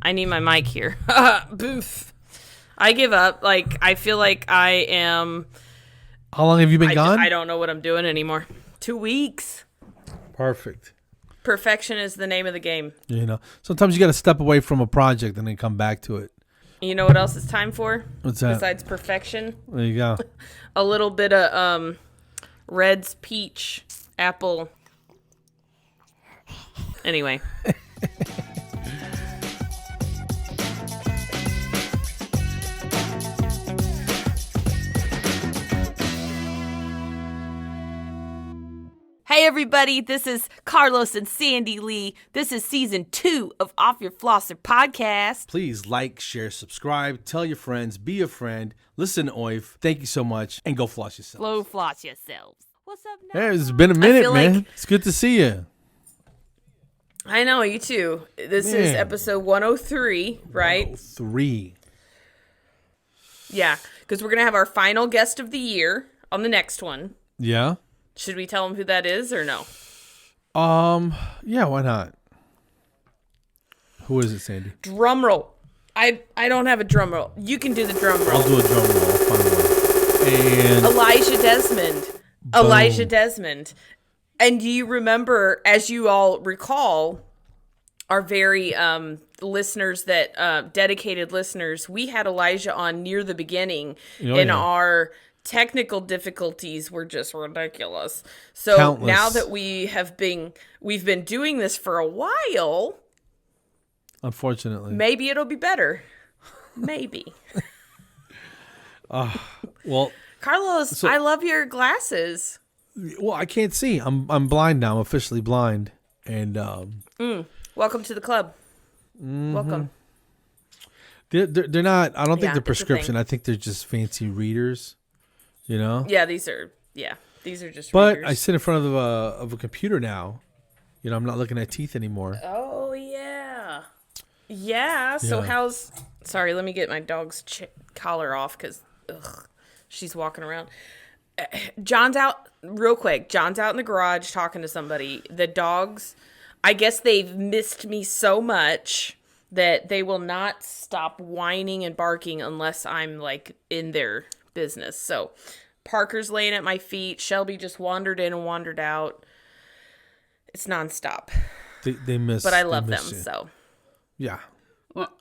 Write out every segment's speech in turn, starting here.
I need my mic here. Boof. I give up. Like, I feel like I am... How long have you been gone? I don't know what I'm doing anymore. 2 weeks. Perfect. Perfection is the name of the game. You know, sometimes you got to step away from a project and then come back to it. You know what else it's time for? What's that? Besides perfection? There you go. A little bit of Red's peach apple. Anyway. Hey everybody, this is Carlos and Sandy Lee. This is season 2 of Off Your Flosser podcast. Please like, share, subscribe, tell your friends, be a friend, listen to OYF. Thank you so much, and go floss yourselves. Flow floss yourselves. What's up now? Hey, it's been a minute, man. Like... It's good to see you. I know, you too. This is episode 103, right? 103. Yeah, because we're going to have our final guest of the year on the next one. Yeah? Should we tell them who that is or no? Yeah, why not? Who is it, Sandy? Drum roll. I don't have a drum roll. You can do the drum roll. I'll do a drum roll. I'll find one. And Elijah Desmond. Boom. Elijah Desmond. And do you remember, as you all recall, our very listeners that dedicated listeners, we had Elijah on near the beginning our technical difficulties were just ridiculous. So Countless. Now that we've been doing this for a while, unfortunately, maybe it'll be better. Maybe. Well, Carlos, I love your glasses. Well, I can't see. I'm blind now. I'm officially blind. And welcome to the club. Mm-hmm. Welcome. They're not. I don't think they're prescription. I think they're just fancy readers. You know? Yeah, these are just But readers. I sit in front of a computer now. You know, I'm not looking at teeth anymore. Oh, yeah. Yeah, so how's... Sorry, let me get my dog's collar off because she's walking around. John's out, real quick, John's out in the garage talking to somebody. The dogs, I guess they've missed me so much that they will not stop whining and barking unless I'm, like, in their business. So Parker's laying at my feet. Shelby just wandered in and wandered out. It's nonstop. They miss, but I love them. You. So yeah. Well,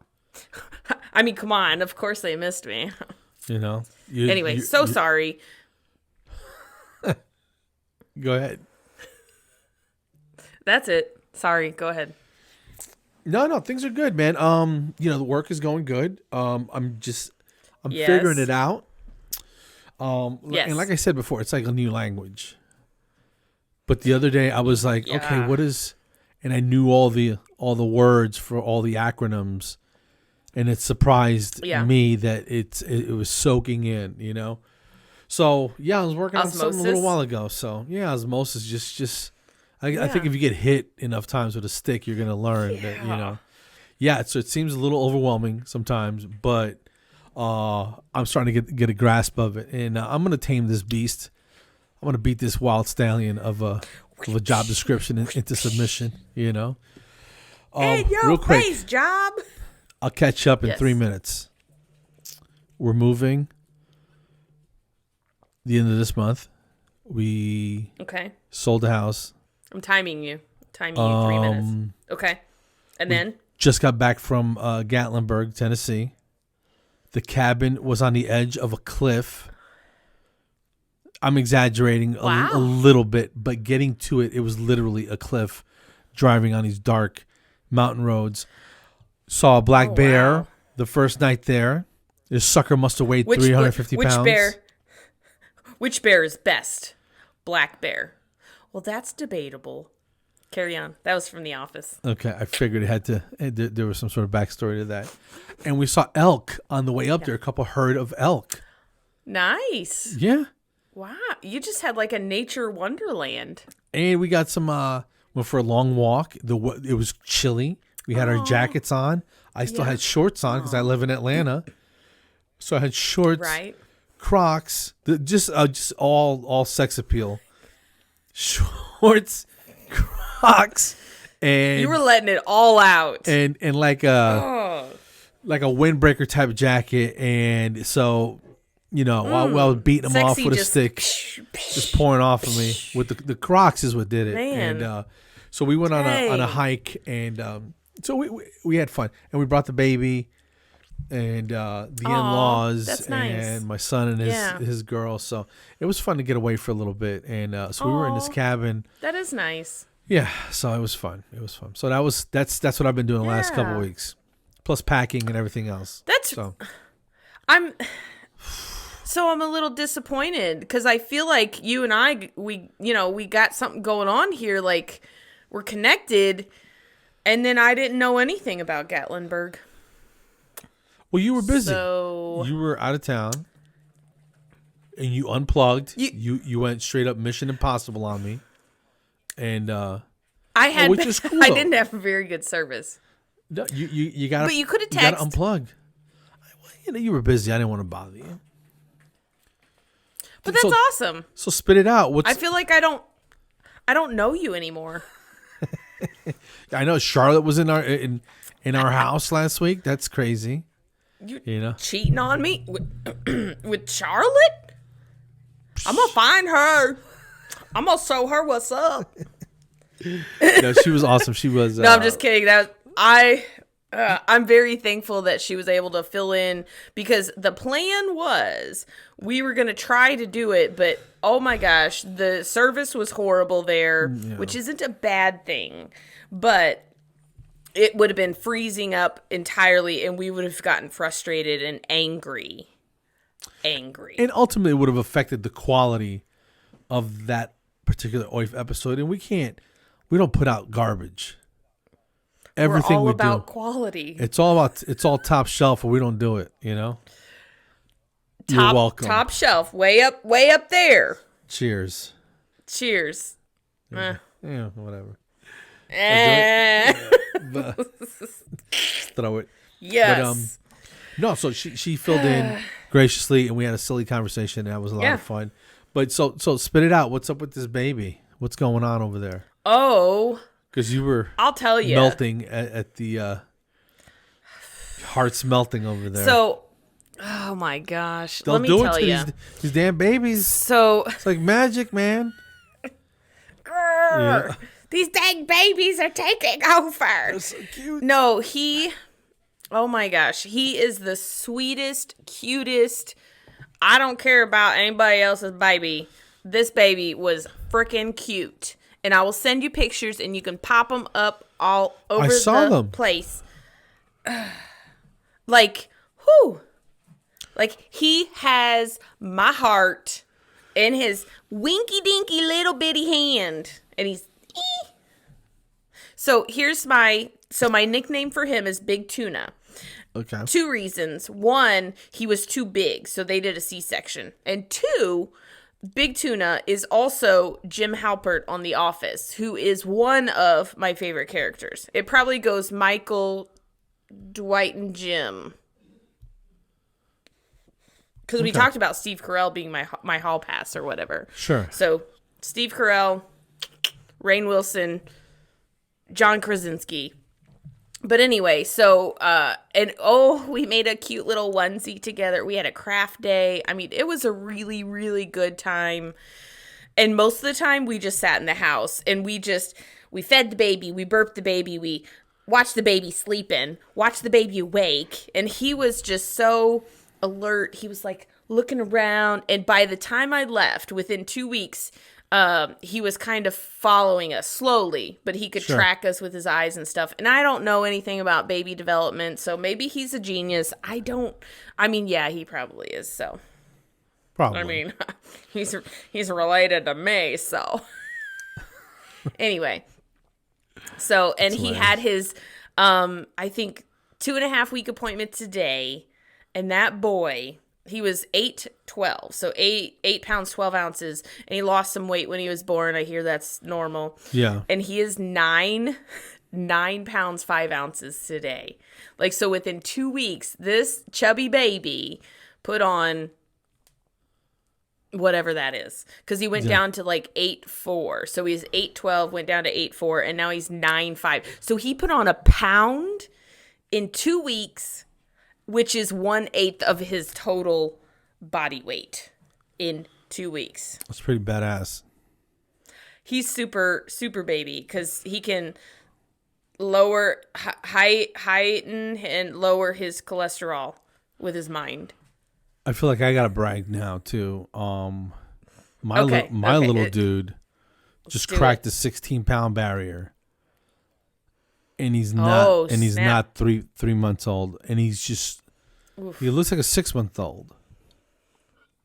I mean, come on. Of course they missed me. You know. Anyway, sorry. Go ahead. That's it. Sorry. Go ahead. No, things are good, man. The work is going good. I'm figuring it out. And like I said before, it's like a new language. But the other day I was like, okay, what is, and I knew all the words for all the acronyms, and it surprised me that it was soaking in, you know? So I was working on something a little while ago. So osmosis just I think if you get hit enough times with a stick, you're going to learn that, you know. Yeah, so it seems a little overwhelming sometimes, but I'm starting to get a grasp of it, and I'm going to tame this beast. I'm going to beat this wild stallion of a job description into submission, you know. Hey, yo, real quick, praise job. I'll catch up in 3 minutes. We're moving the end of this month. We sold the house. I'm timing you. 3 minutes. Okay. And then? Just got back from Gatlinburg, Tennessee. The cabin was on the edge of a cliff. I'm exaggerating a little bit, but getting to it, it was literally a cliff. Driving on these dark mountain roads. Saw a black bear the first night there. This sucker must have weighed 350 pounds. Which bear is best? Black bear. Well, that's debatable. Carry on. That was from The Office. Okay, I figured there was some sort of backstory to that. And we saw elk on the way up there, a couple herd of elk. Nice. Yeah. Wow. You just had like a nature wonderland. And we got some, went for a long walk. It was chilly. We had our jackets on. I still had shorts on because I live in Atlanta. So I had shorts, Crocs, just all sex appeal. Shorts, Crocs, And you were letting it all out. And like a windbreaker type jacket. And so, while I was beating him off with a stick, just pouring off of me with the Crocs is what did it. Man. And so we went on a hike, and so we had fun, and we brought the baby and the in-laws. That's nice. And my son and his girl. So it was fun to get away for a little bit, and so we were in this cabin. That is nice. Yeah, so it was fun. So that's what I've been doing the last couple of weeks, plus packing and everything else. I'm a little disappointed because I feel like you and I we got something going on here, like we're connected, and then I didn't know anything about Gatlinburg. Well, you were busy. So you were out of town, and you unplugged. You went straight up Mission Impossible on me. And which is cool, I didn't have very good service. No, you got. But you could have texted. You got to unplug. You were busy. I didn't want to bother you. But that's awesome. So spit it out. I feel like I don't know you anymore. I know Charlotte was in our house last week. That's crazy. You cheating on me with Charlotte? I'm gonna find her. I'm gonna show her what's up. No, she was awesome. She was. No, I'm just kidding. I'm very thankful that she was able to fill in because the plan was we were gonna try to do it, but oh my gosh, the service was horrible there, which isn't a bad thing, but it would have been freezing up entirely, and we would have gotten frustrated and angry. And ultimately, it would have affected the quality of that particular OYF episode, and we don't put out garbage. Everything we're all about do, quality. It's all top shelf, or we don't do it. You're welcome. Top shelf, way up there. Cheers. Yeah, whatever. Throw it. Yes. But, no, so she filled in graciously, and we had a silly conversation, and that was a lot of fun. But so spit it out. What's up with this baby? What's going on over there? Oh, because you were, I'll tell you, melting at the heart's melting over there. So, oh my gosh, let me tell you, these damn babies. So it's like magic, man. These dang babies are taking over. They're so cute. No, oh my gosh, he is the sweetest, cutest. I don't care about anybody else's baby. This baby was freaking cute. And I will send you pictures, and you can pop them up all over the place. Like, whew. Like, he has my heart in his winky-dinky little bitty hand. And he's... Ee. So, my nickname for him is Big Tuna. Okay. 2 reasons. 1, he was too big, so they did a C-section. And 2... Big Tuna is also Jim Halpert on The Office, who is one of my favorite characters. It probably goes Michael, Dwight, and Jim. Because we talked about Steve Carell being my hall pass or whatever. Sure. So, Steve Carell, Rainn Wilson, John Krasinski. But anyway, so, we made a cute little onesie together. We had a craft day. I mean, it was a really, really good time. And most of the time, we just sat in the house. And we fed the baby. We burped the baby. We watched the baby sleeping. Watched the baby awake. And he was just so alert. He was, like, looking around. And by the time I left, within 2 weeks... he was kind of following us slowly, but he could track us with his eyes and stuff. And I don't know anything about baby development, so maybe he's a genius. Yeah, he probably is. So, probably. I mean, he's related to me. So, anyway, and he had his, I think 2.5 week appointment today, and that boy. He was 8'12", so 8 pounds 12 ounces, and he lost some weight when he was born. I hear that's normal. Yeah. And he is 9 pounds 5 ounces today. Like, so within 2 weeks, this chubby baby put on whatever that is, because he went down to like 8'4". So he's 8'12", went down to 8'4", and now he's 9'5". So he put on a pound in 2 weeks, which is 1/8 of his total body weight in 2 weeks. That's pretty badass. He's super baby, because he can heighten and lower his cholesterol with his mind. I feel like I gotta brag now too. My little dude just cracked the 16-pound barrier, and he's not 3 months old, and he's just he looks like a 6-month-old.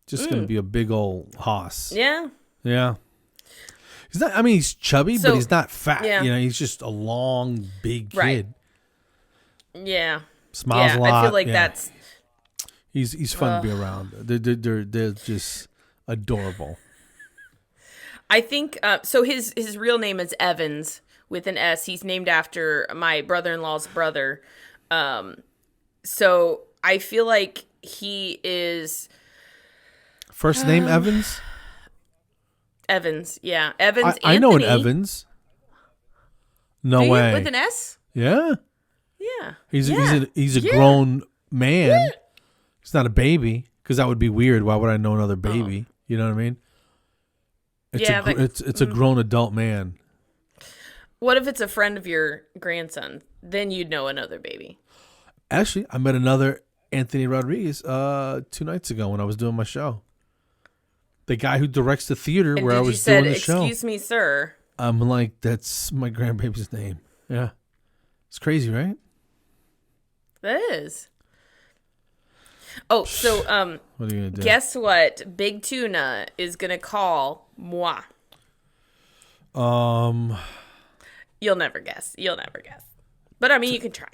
Just gonna be a big old hoss. Yeah. He's not. I mean, he's chubby, but he's not fat. Yeah. You know, he's just a long, big kid. Right. Yeah. Smiles a lot. I feel like that's. He's fun to be around. They're just adorable. I think so. His real name is Evans with an S. He's named after my brother-in-law's brother. So I feel like he is. First name Evans. Evans, yeah, Evans. I know an Evans. No way. With an S? Yeah. Yeah. He's a grown man. Yeah. He's not a baby, because that would be weird. Why would I know another baby? You know what I mean? It's a grown adult man. What if it's a friend of your grandson? Then you'd know another baby. Actually, I met another Anthony Rodriguez 2 nights ago when I was doing my show. The guy who directs the theater where I was doing the show. Excuse me, sir. I'm like, that's my grandbaby's name. Yeah. It's crazy, right? That is. Oh, so what are you gonna do? Guess what? Big Tuna is gonna call moi. You'll never guess. But I mean, you can try.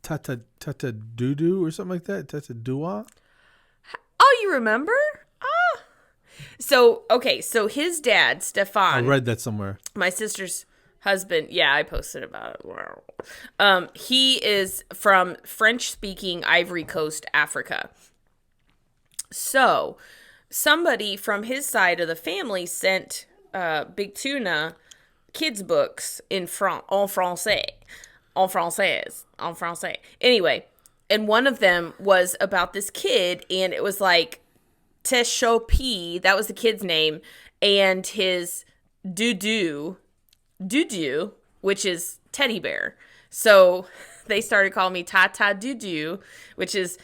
Tata doo doo or something like that. Tata dua. Oh, you remember? So his dad, Stefan. I read that somewhere. My sister's husband. Yeah, I posted about it. He is from French-speaking Ivory Coast, Africa. So somebody from his side of the family sent Big Tuna kids' books en français. Anyway, and one of them was about this kid, and it was like Teshopi, that was the kid's name, and his Dudu, which is teddy bear. So they started calling me Tata Dudu, which is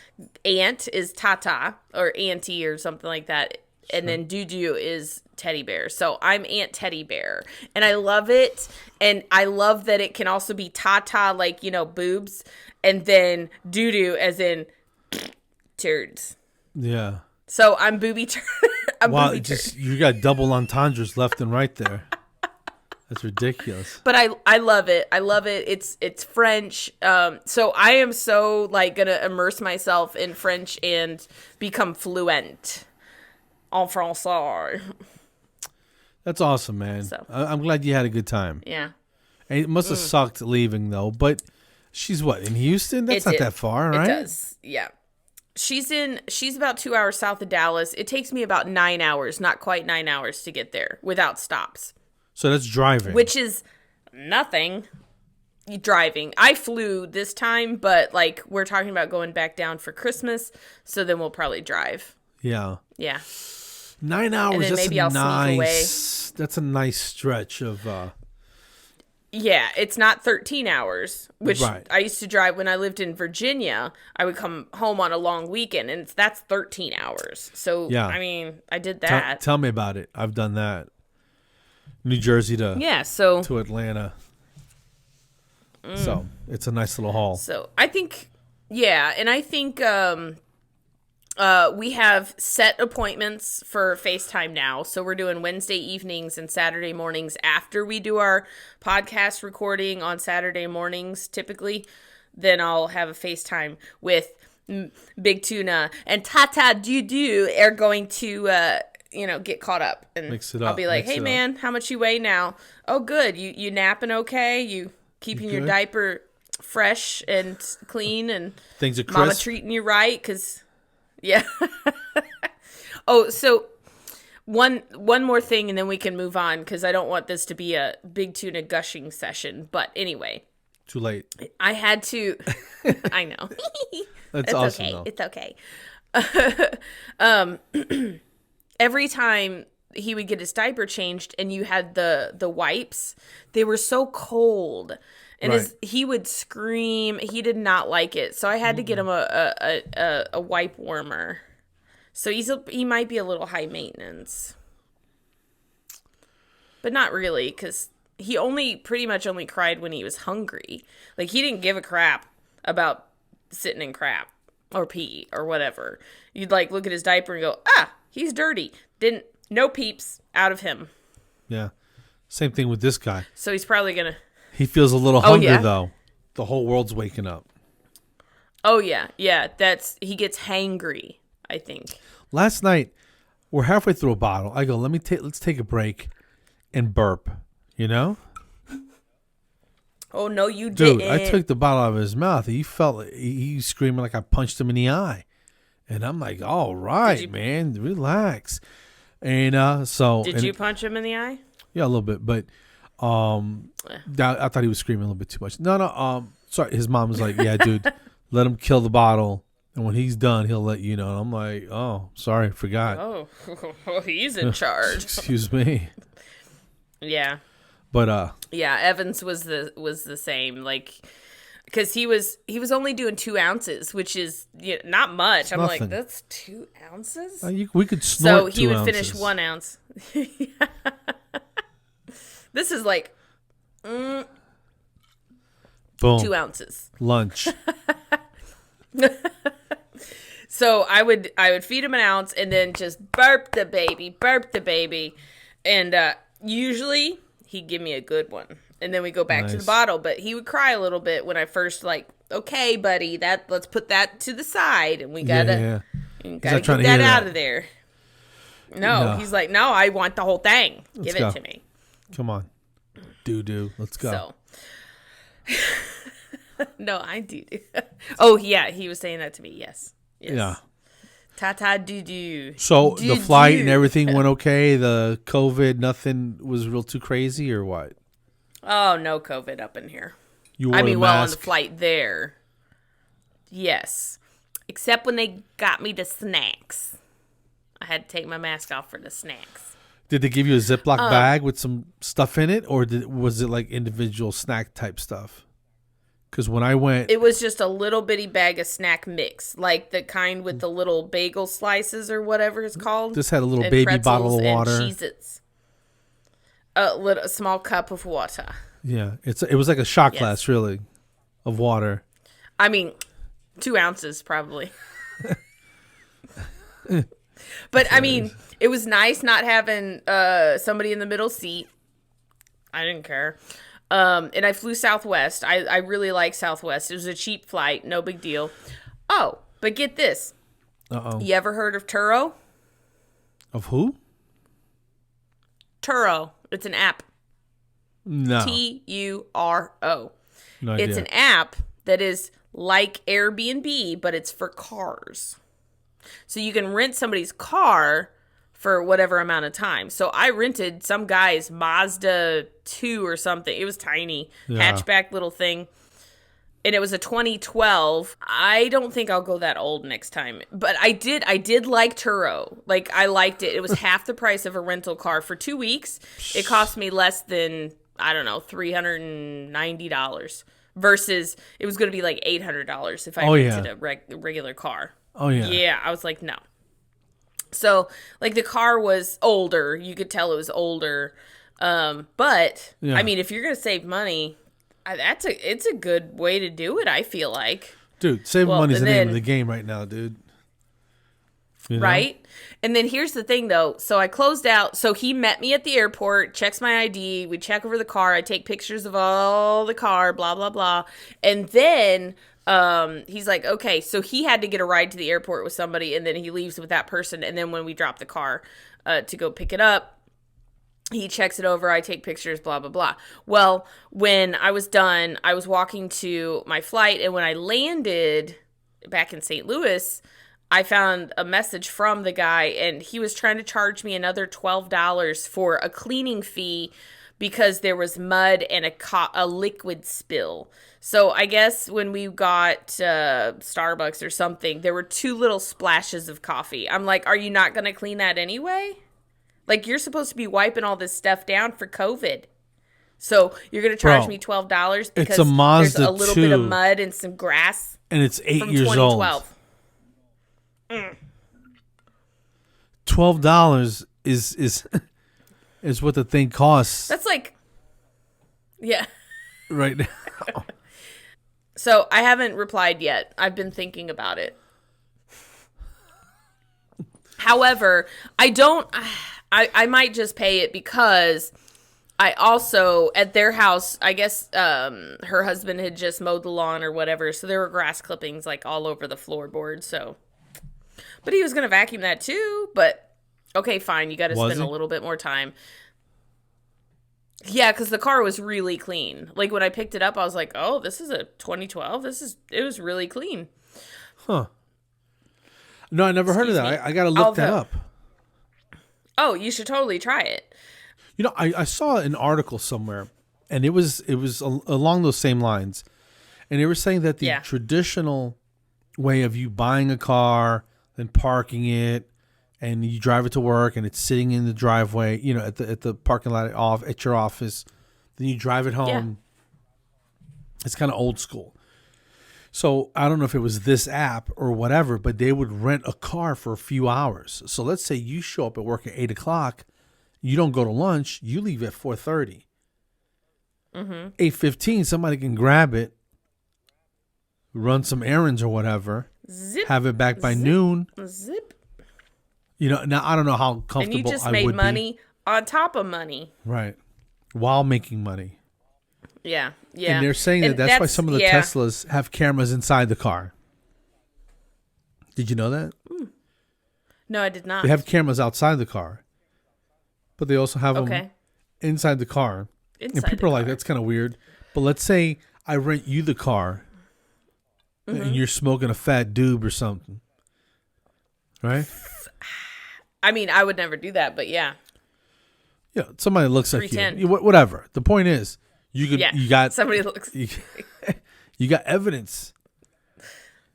aunt is Tata or auntie or something like that. And then Dudu is teddy bear. So I'm Aunt Teddy Bear. And I love it. And I love that it can also be Tata, like, boobs. And then Dudu as in turds. Yeah. So I'm booby turd. Wow, you got double entendres left and right there. That's ridiculous. But I love it. It's French. So I am so gonna immerse myself in French and become fluent en français. That's awesome, man. So, I'm glad you had a good time. Yeah. And it must have sucked leaving though. But she's what, in Houston? That's not that far, right? It does. Yeah. She's about 2 hours south of Dallas. It takes me about 9 hours, not quite 9 hours to get there without stops. So that's driving. Which is nothing. Driving. I flew this time, but we're talking about going back down for Christmas, so then we'll probably drive. Yeah. Yeah. 9 hours. And then maybe I'll sneak away. That's a nice stretch of. Yeah, it's not 13 hours, which I used to drive when I lived in Virginia. I would come home on a long weekend, and that's 13 hours. So, yeah. I mean, I did that. Tell me about it. I've done that. New Jersey to Atlanta. So, it's a nice little haul. So, I think, and I think we have set appointments for FaceTime now. So we're doing Wednesday evenings and Saturday mornings after we do our podcast recording on Saturday mornings, typically. Then I'll have a FaceTime with Big Tuna, and Tata Dudu are going to, get caught up. And mix it up. I'll be like, hey, man, how much you weigh now? Oh, good. You napping okay? You keeping your diaper fresh and clean? And things are crisp. Mama treating you right? Because... Yeah. Oh, so one more thing, and then we can move on because I don't want this to be a big tuna gushing session. But anyway, too late. I had to. I know. That's it's awesome. Okay. Though. It's okay. Every time he would get his diaper changed, and you had the wipes, they were so cold. And right. he would scream. He did not like it. So I had to get him a wipe warmer. So he might be a little high maintenance. But not really, because he pretty much only cried when he was hungry. Like, he didn't give a crap about sitting in crap or pee or whatever. You'd, like, look at his diaper and go, he's dirty. No peeps out of him. Yeah. Same thing with this guy. So he's probably going to... He feels a little hungry, though. The whole world's waking up. Oh, yeah. Yeah, he gets hangry, I think. Last night, we're halfway through a bottle. I go, let's take a break and burp, you know? Oh, no, you didn't. Dude, I took the bottle out of his mouth. He felt he screaming like I punched him in the eye. And I'm like, all right, man, relax. And so... Did you punch him in the eye? Yeah, a little bit, but... I thought he was screaming a little bit too much. No. Sorry, his mom was like, "Yeah, dude, let him kill the bottle, and when he's done, he'll let you know." And I'm like, "Oh, sorry, I forgot." Oh, he's in charge. Excuse me. Yeah. But yeah, Evans was the same, like, because he was only doing 2 ounces, which is not much. I'm nothing. like, that's 2 ounces. We could snort. So he would finish 1 ounce. This is like, boom, 2 ounces. Lunch. So I would feed him 1 ounce and then just burp the baby, and usually he'd give me a good one, and then we go back to the bottle. But he would cry a little bit when I first okay, buddy, let's put that to the side, and we gotta get that out of there. No, he's like, no, I want the whole thing. Give it to me. Come on. Do. Let's go. So. No, I do. Oh, yeah. He was saying that to me. Yes. Yeah. Ta-ta do. So the flight and everything went okay? The COVID, nothing was real too crazy or what? Oh, no COVID up in here. You wore the mask? Well, on the flight there. Yes. Except when they got me the snacks. I had to take my mask off for the snacks. Did they give you a Ziploc bag with some stuff in it, or was it like individual snack type stuff? Because when I went... It was just a little bitty bag of snack mix, like the kind with the little bagel slices or whatever it's called. This had a little baby bottle of water. And Cheez-Its. A small cup of water. Yeah, it was like a shot glass, really, of water. 2 ounces probably. But, it was nice not having somebody in the middle seat. I didn't care. And I flew Southwest. I really like Southwest. It was a cheap flight. No big deal. Oh, but get this. Uh-oh. You ever heard of Turo? Of who? Turo. It's an app. No. Turo. No idea. It's an app that is like Airbnb, but it's for cars. So you can rent somebody's car for whatever amount of time. So I rented some guy's Mazda 2 or something. It was tiny. Hatchback little thing. And it was a 2012. I don't think I'll go that old next time. But I did like Turo. Like, I liked it. It was half the price of a rental car. For 2 weeks, it cost me less than, I don't know, $390. Versus, it was going to be like $800 if I rented a regular car. Oh, yeah. Yeah, I was like, no. So, like, the car was older. You could tell it was older. But, if you're going to save money, it's a good way to do it, I feel like. Dude, saving money is the name of the game right now, dude. You know? Right? And then here's the thing, though. So I closed out. So he met me at the airport, checks my ID. We check over the car. I take pictures of all the car, blah, blah, blah. And then he's like, okay. So he had to get a ride to the airport with somebody, and then he leaves with that person. And then when we drop the car to go pick it up, he checks it over. I take pictures, blah, blah, blah. Well, when I was done, I was walking to my flight. And when I landed back in St. Louis, I found a message from the guy, and he was trying to charge me another $12 for a cleaning fee because there was mud and a liquid spill. So I guess when we got Starbucks or something, there were 2 little splashes of coffee. I'm like, are you not going to clean that anyway? Like, you're supposed to be wiping all this stuff down for COVID. So you're going to charge me $12 because it's a Mazda there's a little 2, bit of mud and some grass. And it's 8 from years 2012. old. $12 is what the thing costs. That's like, yeah. Right now. So I haven't replied yet. I've been thinking about it. However, I might just pay it because I also, at their house, I guess her husband had just mowed the lawn or whatever, so there were grass clippings like all over the floorboard, so. But he was going to vacuum that too, but okay, fine, you got to spend a little bit more time. Yeah, because the car was really clean. Like, when I picked it up, I was like, oh, this is a 2012. It was really clean. Huh. No, I never heard of that. I got to look that up. Oh, you should totally try it. You know, I saw an article somewhere, and it was along those same lines. And they were saying that the traditional way of you buying a car, then parking it, and you drive it to work, and it's sitting in the driveway, you know, at the parking lot off at your office. Then you drive it home. Yeah. It's kind of old school. So I don't know if it was this app or whatever, but they would rent a car for a few hours. So let's say you show up at work at 8:00, you don't go to lunch, you leave at 4:30. 8:15, somebody can grab it, run some errands or whatever, have it back by noon. Zip. You know, now I don't know how comfortable I would be. And you just made money on top of money. Right. While making money. Yeah, yeah. And they're saying that's why some of the Teslas have cameras inside the car. Did you know that? No, I did not. They have cameras outside the car, but they also have them inside the car. And people are like, that's kind of weird. But let's say I rent you the car, and you're smoking a fat doob or something. Right? I mean, I would never do that, but yeah. Yeah, somebody looks like you. Whatever. The point is, you got somebody looks. You got evidence.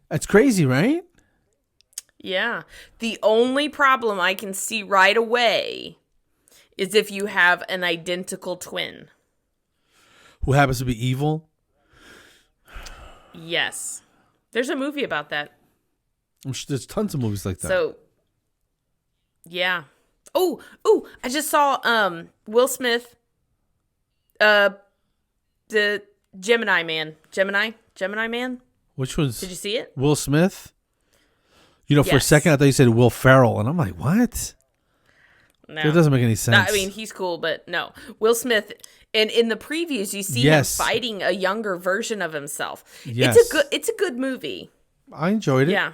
That's crazy, right? Yeah. The only problem I can see right away is if you have an identical twin who happens to be evil. Yes, there's a movie about that. There's tons of movies like that. So. Yeah. Oh, I just saw Will Smith, the Gemini Man. Which one's? Did you see it? Will Smith? You know, for a second I thought you said Will Ferrell, and I'm like, what? No. That doesn't make any sense. No, I mean, he's cool, but no. Will Smith, and in the previews, you see him fighting a younger version of himself. Yes. It's a good movie. I enjoyed it. Yeah.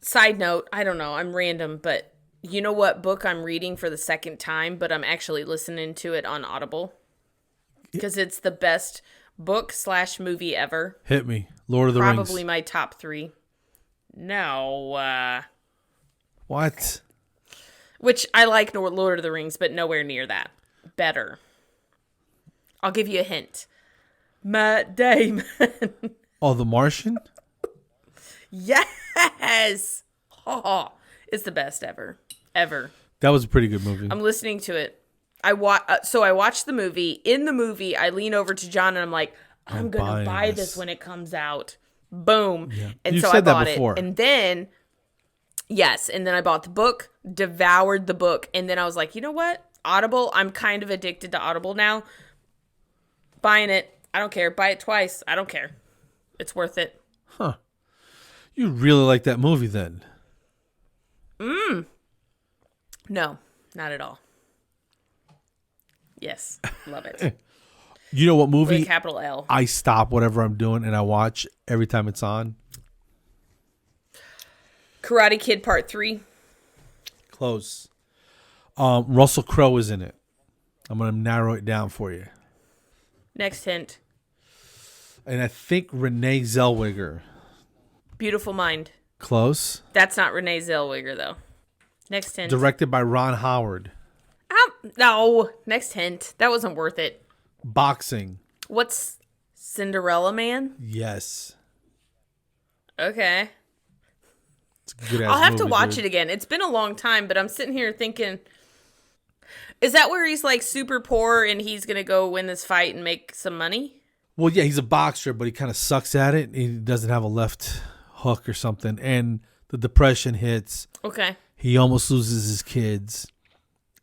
Side note, I don't know, I'm random, but you know what book I'm reading for the second time, but I'm actually listening to it on Audible? Because it's the best book/movie ever. Hit me. Lord of the Rings. Probably my top 3. No. What? Which I like Lord of the Rings, but nowhere near that. Better. I'll give you a hint. Matt Damon. Oh, The Martian? Yes. Oh, it's the best ever. That was a pretty good movie. I'm listening to it. I watched the movie. In the movie, I lean over to John and I'm like, I'm going to buy this when it comes out. Boom. Yeah. And so I bought it. And then, and then I bought the book, devoured the book. And then I was like, you know what? Audible, I'm kind of addicted to Audible now. Buying it. I don't care. Buy it twice. I don't care. It's worth it. Huh. You really like that movie then? No, not at all. Yes, love it. You know what movie? With a capital L. I stop whatever I'm doing and I watch every time it's on. Karate Kid Part 3. Close. Russell Crowe is in it. I'm going to narrow it down for you. Next hint. And I think Renee Zellweger Beautiful Mind. Close. That's not Renee Zellweger, though. Next hint. Directed by Ron Howard. No. Next hint. That wasn't worth it. Boxing. What's Cinderella Man? Yes. Okay. It's a good ass I'll have movie, to watch dude. it again. It's been a long time, but I'm sitting here thinking, is that where he's like super poor and he's going to go win this fight and make some money? Well, yeah, he's a boxer, but he kind of sucks at it. He doesn't have a left hook or something. And the depression hits. Okay. He almost loses his kids.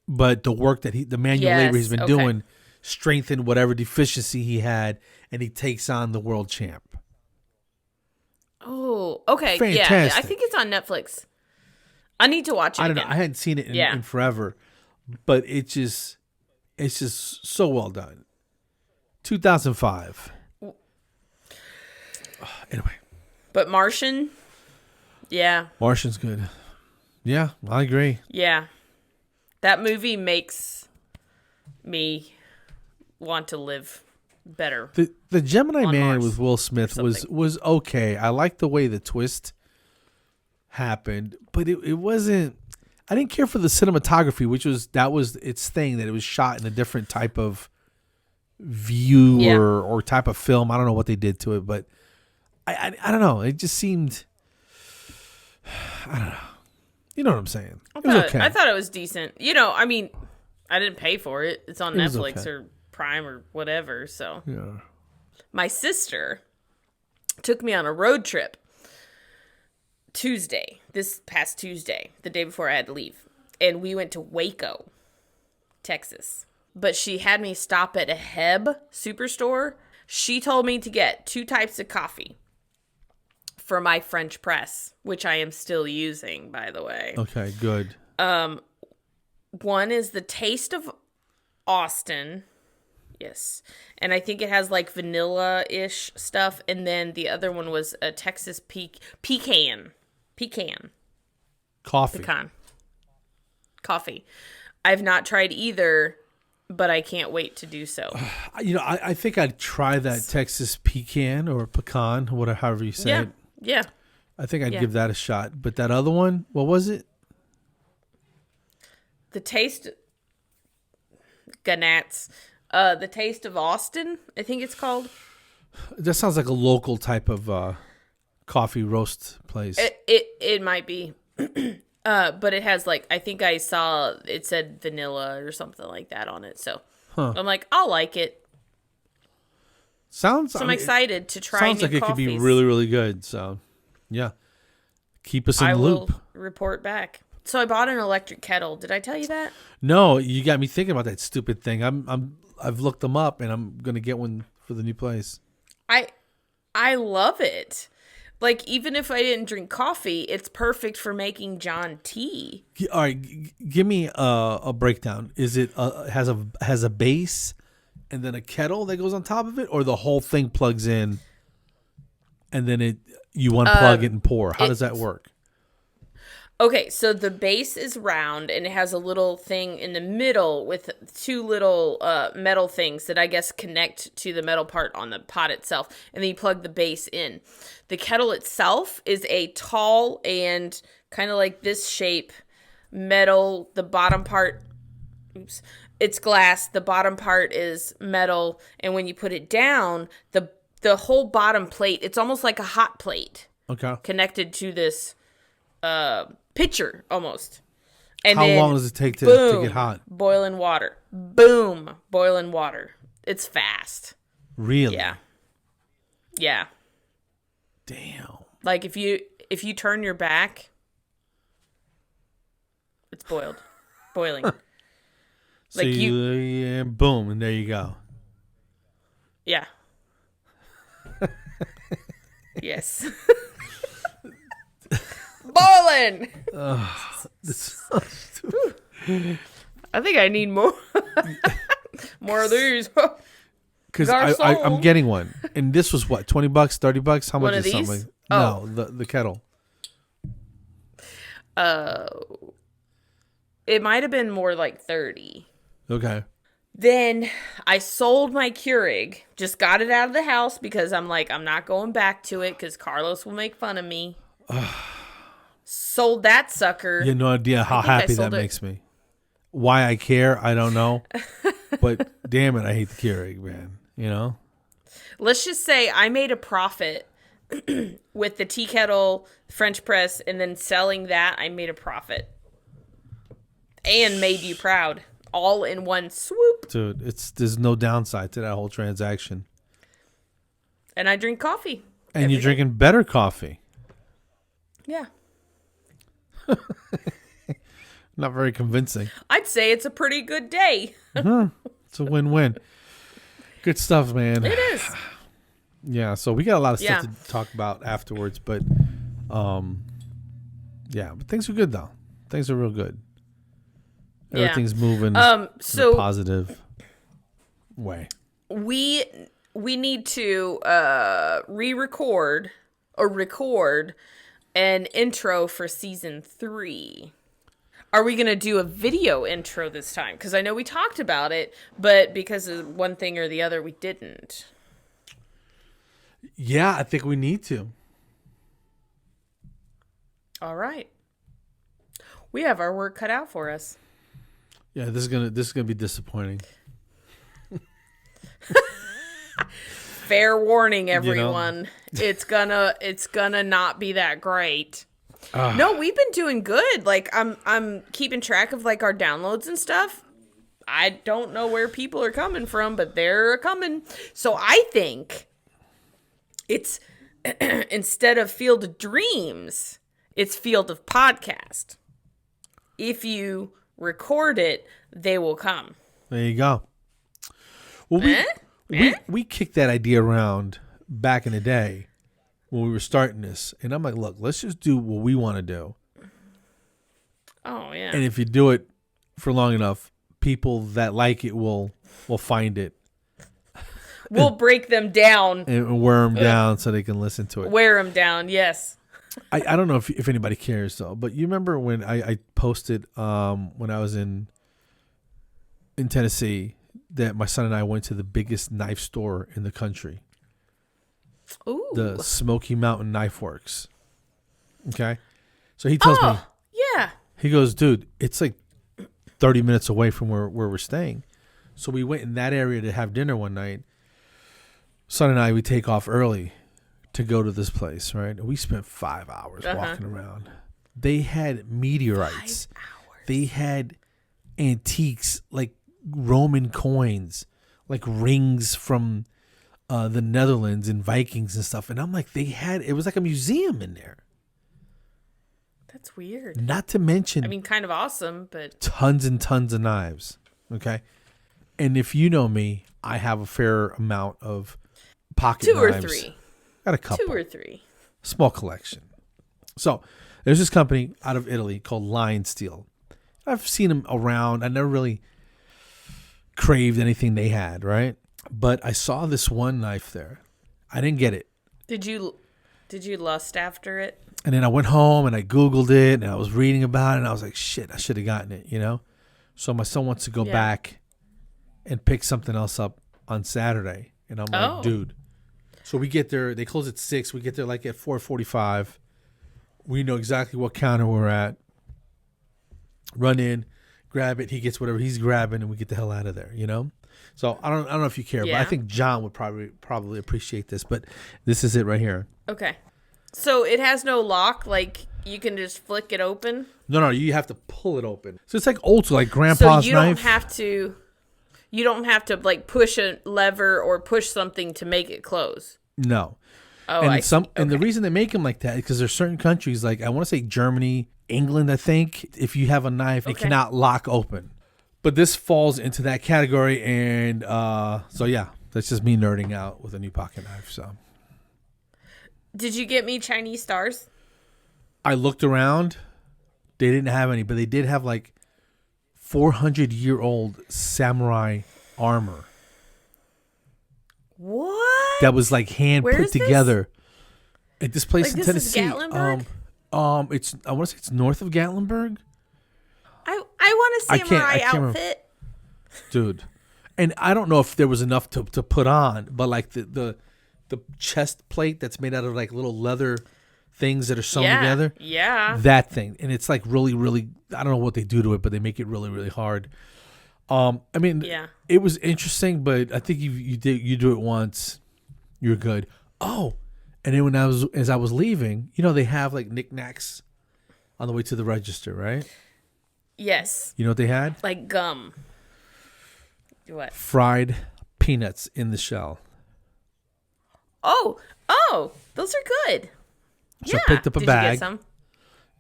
But the work that the manual labor he's been doing strengthened whatever deficiency he had, and he takes on the world champ. Oh, okay. Fantastic. Yeah, I think it's on Netflix. I need to watch it I don't again. know. I hadn't seen it in forever, but it's just so well done. 2005. Anyway. But Martian, yeah. Martian's good. Yeah, I agree. Yeah. That movie makes me want to live better. The Gemini Man Mars with Will Smith was okay. I liked the way the twist happened, but it wasn't. I didn't care for the cinematography, which was its thing, that it was shot in a different type of view or type of film. I don't know what they did to it, but I don't know. It just seemed. I don't know. You know what I'm saying? It was okay. I thought it was decent. I mean, I didn't pay for it. It's on Netflix or Prime or whatever. So yeah. My sister took me on a road trip this past Tuesday, the day before I had to leave. And we went to Waco, Texas. But she had me stop at a Heb superstore. She told me to get 2 types of coffee for my French press, which I am still using, by the way. Okay, good. One is the Taste of Austin. Yes. And I think it has like vanilla-ish stuff. And then the other one was a Texas pecan. Coffee. I've not tried either, but I can't wait to do so. I think I'd try that Texas pecan or pecan, whatever, however you say it. Yeah. I think I'd give that a shot. But that other one, what was it? The Taste Ganats. The Taste of Austin, I think it's called. That sounds like a local type of coffee roast place. It might be. But it has I think I saw it said vanilla or something like that on it. So I'm like, I'll like it. I'm excited to try sounds new like it coffees. could be really, really good. So, yeah. Keep us in the loop. I will report back. So I bought an electric kettle. Did I tell you that? No, you got me thinking about that stupid thing. I've looked them up, and I'm gonna get one for the new place. I love it. Even if I didn't drink coffee, it's perfect for making John tea. All right, give me a breakdown. Is it has a base and then a kettle that goes on top of it, or the whole thing plugs in and then you unplug it and pour? How does that work? Okay, so the base is round and it has a little thing in the middle with 2 little metal things that I guess connect to the metal part on the pot itself, and then you plug the base in. The kettle itself is a tall and kind of like this shape metal. The bottom part, it's glass. The bottom part is metal, and when you put it down, the whole bottom plate, it's almost like a hot plate. Okay. Connected to this pitcher almost. And how long does it take to get hot? Boiling water. Boom. Boiling water. It's fast. Really? Yeah. Yeah. Damn. If you turn your back, it's boiling. So yeah, boom, and there you go. Yeah. Yes. Boiling. I think I need more. More of these. Because I'm getting one, and this was what, $20, $30? How much is these? something? Oh. No, the kettle. It might have been more like 30. Okay. Then I sold my Keurig. Just got it out of the house because I'm like, I'm not going back to it because Carlos will make fun of me. Sold that sucker. You have no idea how happy that makes me. Why I care, I don't know. But damn it, I hate the Keurig, man. You know? Let's just say I made a profit with the tea kettle, French press, and then selling that. I made a profit. And made you proud. All in one swoop. Dude, there's no downside to that whole transaction. And I drink coffee. And you're drinking better coffee. Yeah. Not very convincing. I'd say it's a pretty good day. It's a win-win. Good stuff, man. It is. Yeah, so we got a lot of stuff to talk about afterwards, but yeah, but things are good though. Things are real good. Everything's moving in a positive way. We need to re-record or record an intro for season 3. Are we going to do a video intro this time? Because I know we talked about it, but because of one thing or the other, we didn't. Yeah, I think we need to. All right. We have our work cut out for us. Yeah, this is gonna be disappointing. Fair warning, everyone. You know? It's gonna not be that great. No, we've been doing good. Like I'm keeping track of like our downloads and stuff. I don't know where people are coming from, but they're coming. So I think it's instead of Field of Dreams, it's Field of Podcast. If you record it, they will come. There you go. Well, we kicked that idea around back in the day when we were starting this, and I'm like, look, let's just do what we want to do. Oh yeah. And if you do it for long enough, people that like it will find it. We'll break them down and wear them down so they can listen to it. Wear them down, yes. I don't know if anybody cares though, but you remember when I posted when I was in Tennessee that my son and I went to the biggest knife store in the country. Ooh. The Smoky Mountain Knife Works. Okay? So he tells me. Yeah. He goes, dude, it's like 30 minutes away from where we're staying. So we went in that area to have dinner one night. Son and I, we take off early to go to this place, right? And we spent 5 hours walking around. They had meteorites. 5 hours. They had antiques like Roman coins, like rings from the Netherlands and Vikings and stuff. And I'm like, it was like a museum in there. That's weird. Not to mention, I mean, kind of awesome, but tons and tons of knives. Okay. And if you know me, I have a fair amount of pocket knives. 2 or 3. Got a couple. 2 or 3. Small collection. So there's this company out of Italy called Lion Steel. I've seen them around. I never really craved anything they had, right? But I saw this one knife there. I didn't get it. Did you lust after it? And then I went home and I Googled it and I was reading about it and I was like, shit, I should have gotten it, you know? So my son wants to go back and pick something else up on Saturday. And I'm like, dude. So we get there. They close at 6. We get there like at 4:45. We know exactly what counter we're at. Run in, grab it. He gets whatever he's grabbing and we get the hell out of there, you know? So I don't know if you care, but I think John would probably appreciate this. But this is it right here. Okay. So it has no lock, like you can just flick it open? No, you have to pull it open. So it's like old school, like grandpa's knife. So you don't have to like push a lever or push something to make it close. No. Oh, and the reason they make them like that is because there's certain countries, like I want to say Germany, England, I think, if you have a knife, it cannot lock open. But this falls into that category, and so yeah, that's just me nerding out with a new pocket knife. So, did you get me Chinese stars? I looked around; they didn't have any, but they did have like 400-year-old samurai armor. What? That was like put together at this place in Tennessee. Is Gatlinburg? I want to say it's north of Gatlinburg. I want a samurai outfit. Dude. And I don't know if there was enough to put on, but like the chest plate that's made out of like little leather things that are sewn together. Yeah. That thing. And it's like really, really, I don't know what they do to it, but they make it really, really hard. I mean, it was interesting, but I think you do it once, you're good. Oh, and then as I was leaving, they have like knickknacks on the way to the register, right? Yes. You know what they had? Like gum. What? Fried peanuts in the shell. Oh, those are good. So I picked up a bag. You get some?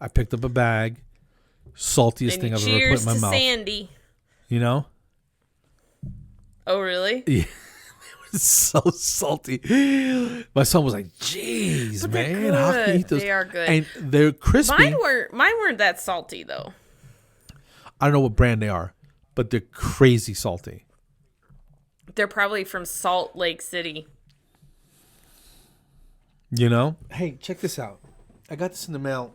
I picked up a bag. Saltiest thing I've ever put in my mouth. Cheers to Sandy. You know? Oh, really? Yeah. It was so salty. My son was like, "Jeez, man, how can you eat those?" They are good. And they're crispy. Mine weren't that salty, though. I don't know what brand they are, but they're crazy salty. They're probably from Salt Lake City. Hey, check this out. I got this in the mail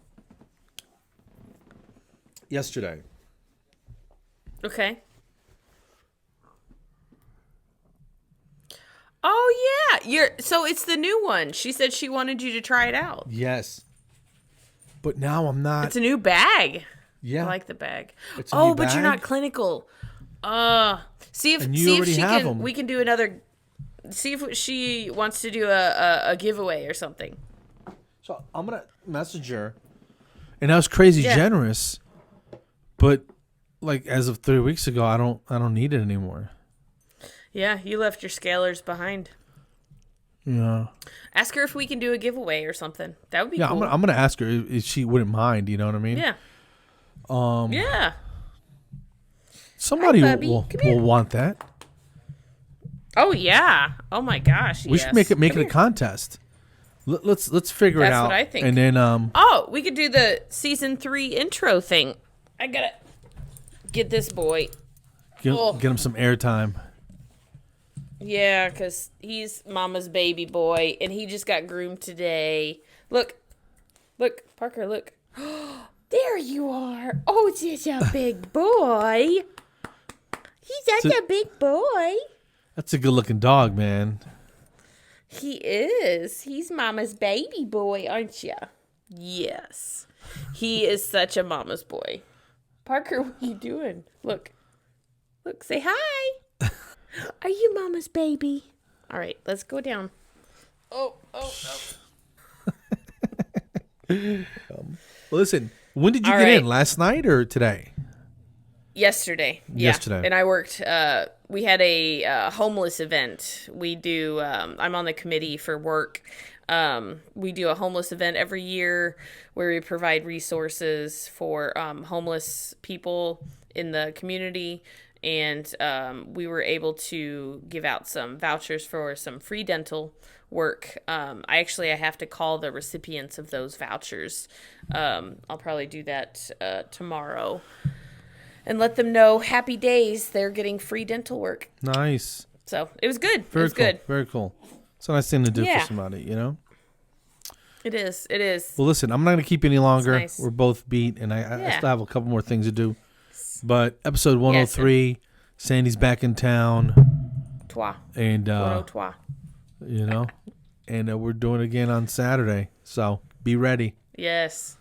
yesterday. Okay. Oh yeah, so it's the new one. She said she wanted you to try it out. Yes. But now I'm not. It's a new bag. Yeah. I like the bag. It's a new bag? But you're not clinical. See if she can. We can do another. See if she wants to do a giveaway or something. So I'm gonna message her, and I was crazy generous, but like as of 3 weeks ago, I don't need it anymore. Yeah, you left your scalers behind. Yeah. Ask her if we can do a giveaway or something. That would be cool. I'm gonna ask her if she wouldn't mind. You know what I mean? Yeah. Yeah. Somebody will want that. Oh yeah! Oh my gosh! We should make it a contest. Let's figure it out. That's what I think. And then we could do the season 3 intro thing. I gotta get this boy. Get him some airtime. Yeah, because he's Mama's baby boy, and he just got groomed today. Look, Parker, look. There you are. Oh, such a big boy. He's such a big boy. That's a good-looking dog, man. He is. He's Mama's baby boy, aren't you? Yes. He is such a Mama's boy. Parker, what are you doing? Look, say hi. Are you Mama's baby? All right, let's go down. Oh. Well, listen, when did you get in? Last night or today? Yesterday. Yesterday. And I worked, we had a homeless event. We do, I'm on the committee for work. We do a homeless event every year where we provide resources for homeless people in the community. And we were able to give out some vouchers for some free dental work. I have to call the recipients of those vouchers. I'll probably do that tomorrow. And let them know happy days. They're getting free dental work. Nice. So it was good. Very it was cool. good. Very cool. It's a nice thing to do for somebody, you know? It is. It is. Well, listen, I'm not going to keep you any longer. Nice. We're both beat, and I still have a couple more things to do. But episode 103, Sandy's back in town. Toi. And, 103. You know, and we're doing it again on Saturday. So be ready. Yes.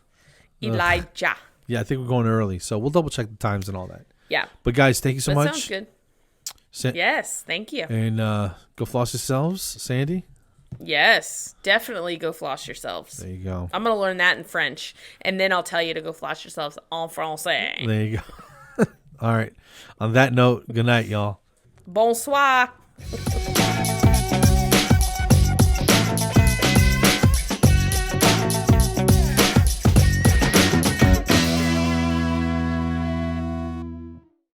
Elijah. Yeah, I think we're going early, so we'll double check the times and all that. Yeah. But guys, thank you so much. Sounds good. Yes, thank you. And go floss yourselves, Sandy. Yes, definitely go floss yourselves. There you go. I'm going to learn that in French, and then I'll tell you to go floss yourselves en français. There you go. All right. On that note, good night, y'all. Bonsoir.